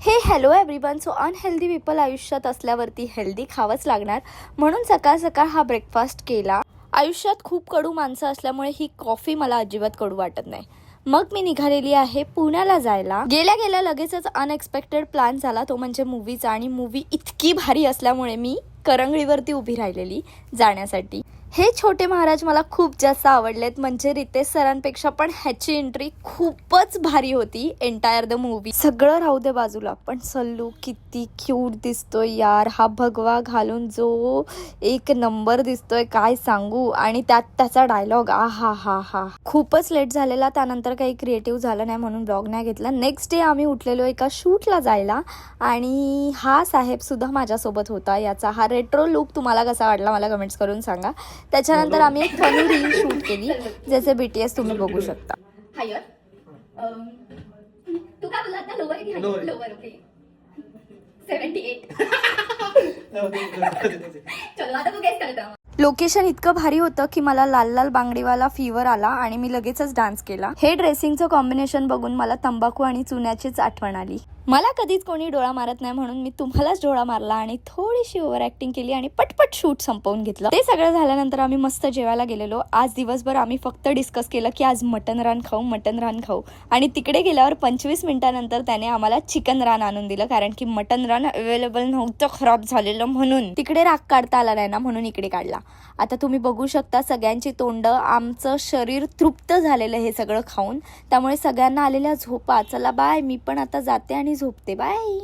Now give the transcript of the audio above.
हे hello everyone. So unhealthy people आयुष्यात असल्यावरती हेल्दी खावंच लागणार, म्हणून सकाळ सकाळ हा ब्रेकफास्ट केला. आयुष्यात खूप कडू माणसं असल्यामुळे ही कॉफी मला अजिबात कडू वाटत नाही. मग मी निघालेली आहे पुण्याला जायला. गेल्या गेल्या लगेचच अनएक्सपेक्टेड प्लॅन झाला, तो म्हणजे मूवीचा. आणि मूवी इतकी भारी असल्यामुळे मी करंगळीवरती उभी राहिलेली जाण्यासाठी. हे छोटे महाराज मला खूप जास्त आवडलेत, म्हणजे रितेश सरांपेक्षा पण ह्याची एंट्री खूपच भारी होती. एंटायर द मूवी सगळं राहू दे बाजूला, पण सल्लू किती क्यूट दिसतोय यार. हा भगवा घालून जो एक नंबर दिसतोय, काय सांगू. आणि त्यात त्याचा डायलॉग आ हा हा हा. खूपच लेट झालेला, त्यानंतर काही क्रिएटिव्ह झालं नाही म्हणून ब्लॉग नाही घेतला. नेक्स्ट डे आम्ही उठलेलो एका शूटला जायला, आणि हा साहेब सुद्धा माझ्यासोबत होता. याचा हा रेट्रो लुक तुम्हाला कसा वाटला मला कमेंट्स करून सांगा. त्याच्यानंतर आम्ही एक फनी रील शूट केली, ज्याचे BTS तुम्ही बघू शकता. हायर तू काय बोलला आता? लोवर की हायर? लोवर. ओके 78. चलो आता तू गेस करत राहा. लोकेशन इतकं भारी होतं की मला लाल लाल बांगडीवाला फीवर आला आणि मी लगेचच डान्स केला. हे ड्रेसिंगचं कॉम्बिनेशन बघून मला तंबाखू आणि चुन्याचीच आठवण आली. मला कधीच कोणी डोळा मारत नाही, म्हणून मी तुम्हालाच डोळा मारला आणि थोडीशी ओव्हर ऍक्टिंग केली आणि पटपट शूट संपवून घेतलं. ते सगळं झाल्यानंतर आम्ही मस्त जेवायला गेलेलो. आज दिवसभर आम्ही फक्त डिस्कस केलं की आज मटन रान खाऊ. आणि तिकडे गेल्यावर 25 मिनिटांनंतर त्याने आम्हाला चिकन रान आणून दिलं, कारण की मटन रान अवेलेबल नव्हतं, खराब झालेलं म्हणून. तिकडे राग काढता आला नाही ना, म्हणून इकडे काढला. आता तुम्ही बघू शकता सगळ्यांची तोंड. आमचं शरीर तृप्त झालेलं हे सगळं खाऊन, त्यामुळे सगळ्यांना आलेल्या झोपा. चला बाय, मी पण आता जाते आणि झोपते. बाय.